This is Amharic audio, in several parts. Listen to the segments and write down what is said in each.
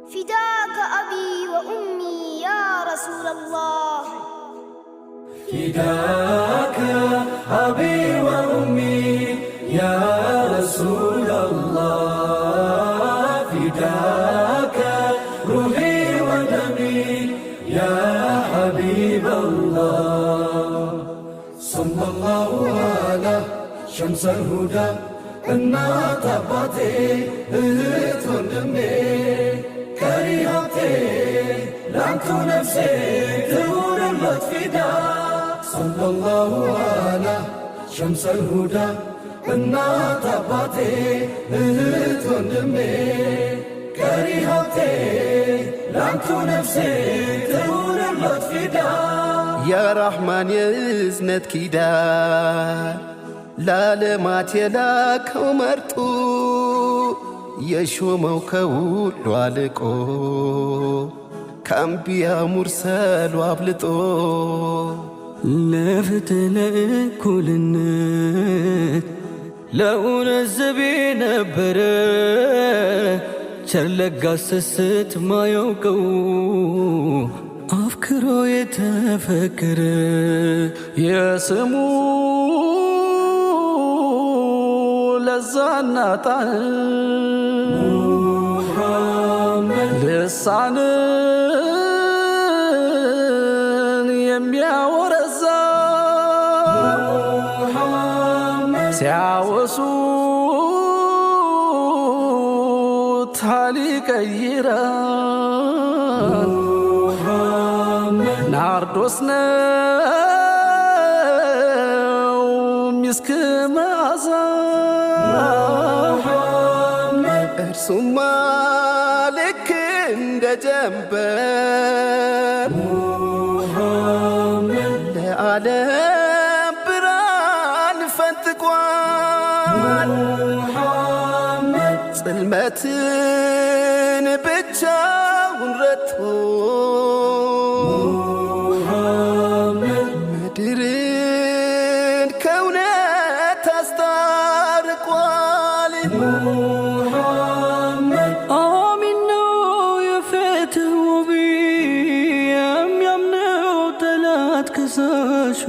فداك أبي وأمي يا رسول الله فداك أبي وأمي يا رسول الله فداك روحي ودمي يا حبيب الله صلى الله على شمس الهدى እናት አባቴ እህት ወንድሜ ከሪሃቴ ላንቱ ነፍሴ ትሁንለት ፊዳ ሰለላሁ ዐላ ሸምሰል ሁዳ እናት አባቴ እህት ወንድሜ ከሪሃቴ ላንቱ ነፍሴ ትሁንለት ፊዳ የረሕማን የእዝነት ኪዳን ለዓለማት የላከው መርጦ የሾመው ከሁሉ አልቆ ከአንቢያ ሙርሰሉ አብልጦ ለፍትህ ለእኩልነት ለእውነት ዘብ ነበረ ቸር ለጋስ ስስት ማያውቀው አፍክሮ የተፈከረ የስሙ ለዛና ጣዕም ልሳንን የሚያወረዛ ሲያወሱት ሀል ይቀይራል ናርዶስ ነው ሚስክ መዓዛ እርሱማ ልክ እንደ ጀንበር ለዓለም ብርሃን ፈንጥቋል ጽልመትን ብቻውን ረትቶ ምድርን ከእውነት አስታርቋል አሚን ነው የፍትህ ውቢ የሚያምነው ጠላት ከሳሹ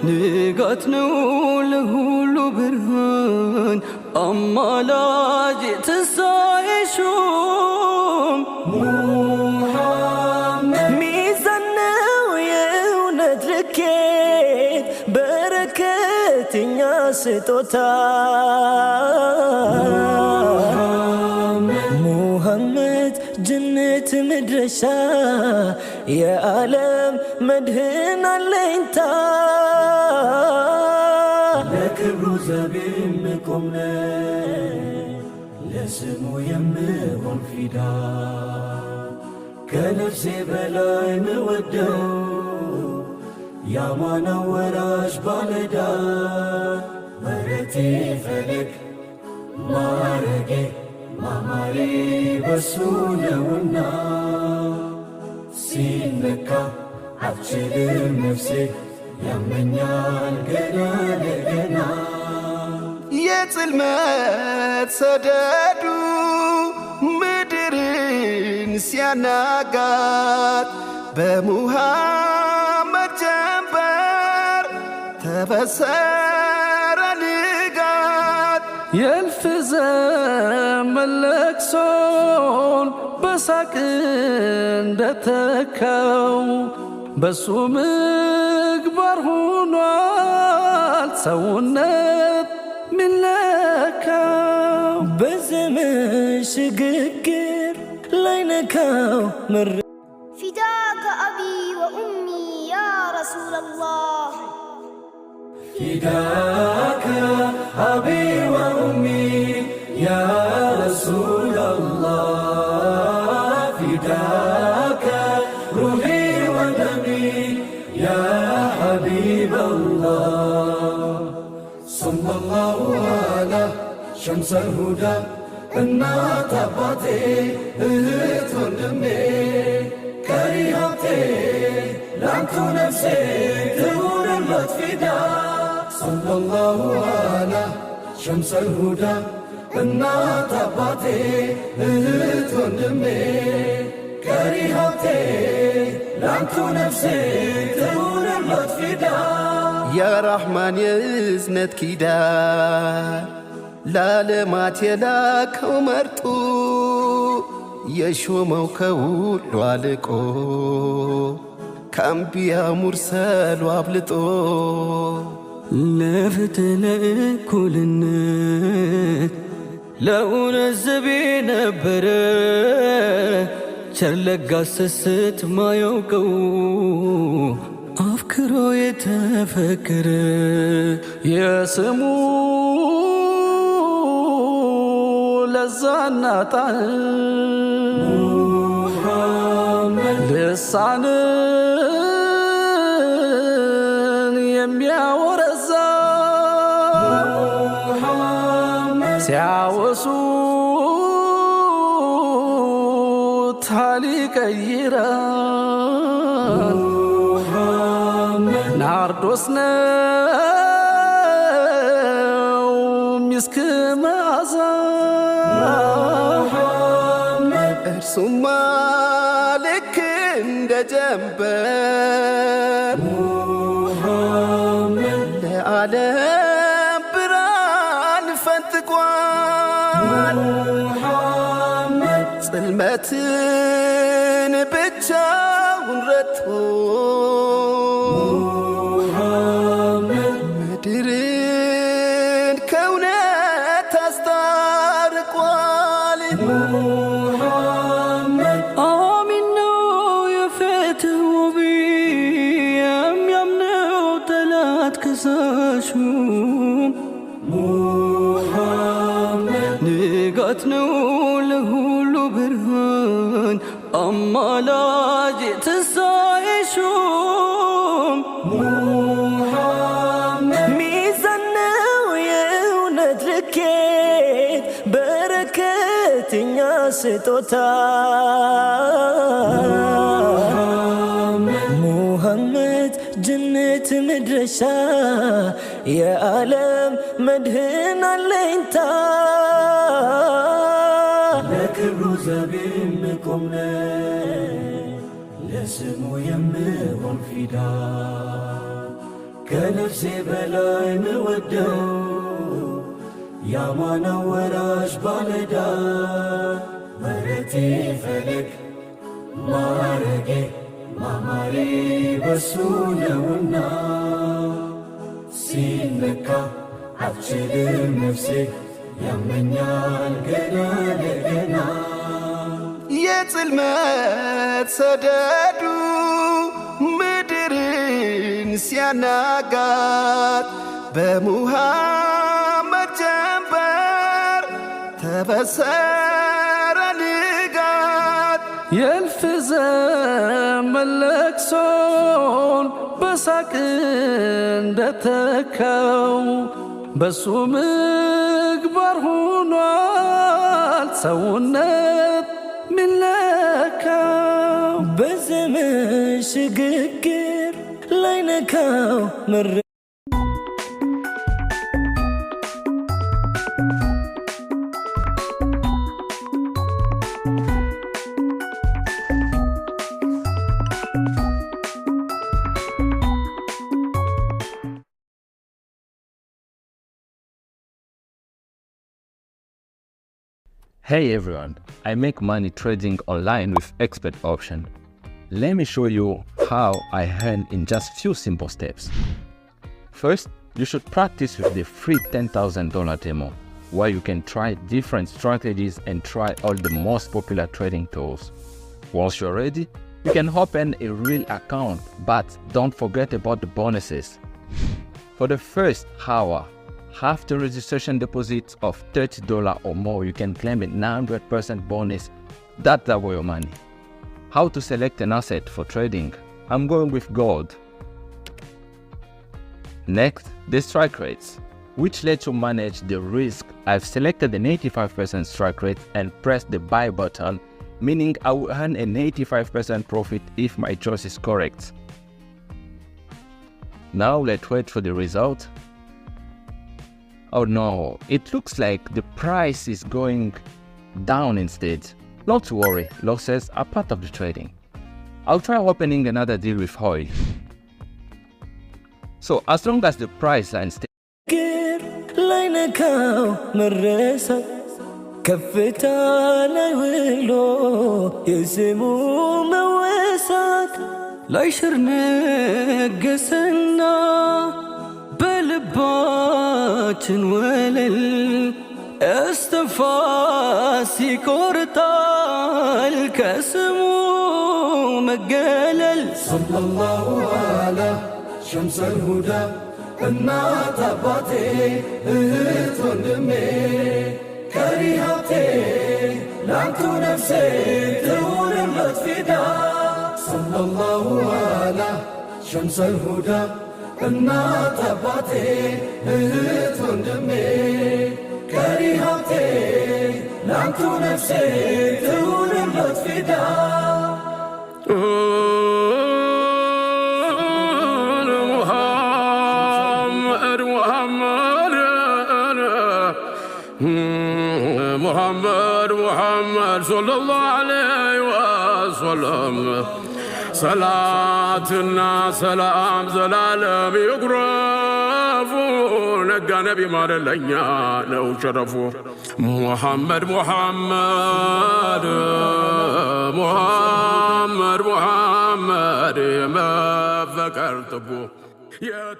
ንጋት ነው ለሁሉ ብርሃን አማላጅ ትንሣኤ ሹም ሚዛን ነው የእውነት ልኬት በረከት እኛ ስጦታ ሙሐመድ ጀነት መድረሻ የዓለም መድህን አለኝታ ለክብሩ ዘብ የምቆም ለስሙ የምሆን ፊዳ ከነፍሴ በላይ ምወደው ያማናው ወራሽ ባለዳ ወረቴ ፈለግ ማረጌ ማማሬ በሱ ነውና ሲነካ አልችልም ነፍሴ ያመኛል ገና ለገና የጽልመት ሰደዱ ምድርን ሲያናጋት በሙሐመድ ጀንበር ተበሰረ ንጋት የእልፍ ዘመን ለቅሶን በሳቅ እንደተካው በሱ ምግባር ሆኗል ሰውነት ሚለካው በዘመን ሽግግር ላይ ነካው فداك أبي وأمي يا رسول الله فداك أبي وأمي يا رسول الله فداك روحي ودمي يا حبيب الله صلى الله على شمس الهدى እናት አባቴ እህት ወንድሜ ከሪሃቴ ላንቱ ነፍሴ ትሁንለት ፊዳ ሰለላሁ ዐላ ሸምሰል ሁዳ እናት አባቴ እህት ወንድሜ ቀሪ ሀብቴ ላንቱ ነፍሴ ትሁንለት ፊዳ የራሕማን የእዝነት ኪዳን ለዓለማት የላከው መርጡ የሾመው ከሁሉ አልቆ ከአንቢያ ሙርሰሉ አብልጦ ለፍትህ ለእኩልነት ለእውነት ዘብ ነበረ ቸር ለጋስ ስስት ማያውቀው አፍክሮ የተፈከረ የስሙ ለዛና ጣዕም ልሳንን የሚያወረዛ ሲያወሱት ሀል ይቀይራል ናርዶስ ነው ሚስክ መዓዛ እርሱማ ልክ እንደ ጀንበር ለዓለም ብርሃን ፈንጥቋል ጽልመትን ብቻውን ረትቶ ምድርን ከእውነት አስታርቋል አሚን ነው የፍትህ ውቢ የሚያምነው ጠላት ከሳሹም ንጋት ነው ለሁሉ ብርሃን አማላጅ ትንሣኤ ሹም ሚዛን ነው የእውነት ልኬት በረከትኛ ስጦታ ሙሐመድ ጀነት መድረሻ የዓለም መድህን አለኝታ ለክብሩ ዘብ የምቆም ለስሙ የምሆን ፊዳ ከነፍሴ በላይ ምወደው ያማናው ወራሽ ባለዳ መሬቴ ፈለግ ማረጌ ማማሬ በሱ ነውና ሲነካ አትችልም ነፍሴ ያመኛል ገና ለገና የጽልመት ሰደዱ ምድርን ሲያናጋት በሙሐመድ ጀንበር ተበሰረ ንጋት የእልፍ ዘመን ለቅሶን በሳቅ እንደተካው በሱ ምግባር ሆኗል ሰውነት ሚለካው በዘመን ሽግግር ላይ ነካው መረ Hey everyone, I make money trading online with Expert Option. Let me show you how I earn in just few simple steps. First, you should practice with the free $10,000 demo, where you can try different strategies and try all the most popular trading tools. Once you're ready, you can open a real account, but don't forget about the bonuses. For the first hour, after registration deposit of $30 or more, you can claim a 900% bonus that double your money. How to select an asset for trading? I'm going with gold. Next, the strike rates, which lets you manage the risk. I've selected an 85% strike rate and pressed the buy button, meaning I will earn an 85% profit if my choice is correct. Now let's wait for the result. Oh no, it looks like the price is going down instead. Not to worry, losses are part of the trading. I'll try opening another deal with oil. So as long as the price line stays ላይሽር ነገሰና በልባችን ወለል እስትንፋስ ይቆርጣል ከስሙ መገለል ሰለላሁ ዐላ ሸምሰል ሁዳ እናት አባቴ እህት ወንድሜ ቀሪ ሀብቴ ላንቱ ነፍሴ ትሁንበት ፊዳ ሰለላሁ ዐላ ሸምሰል ሁዳ እናት አባቴ እህት ወንድሜ ቀሪ ሀብቴ ላንቱ ነፍሴ ትሁንበት ፊዳ محمد صلى الله عليه وسلم صلاتنا سلام زلالم يقرفوا نقى نبي مال الليا لو شرفوا محمد محمد محمد محمد ما فكرت بو يا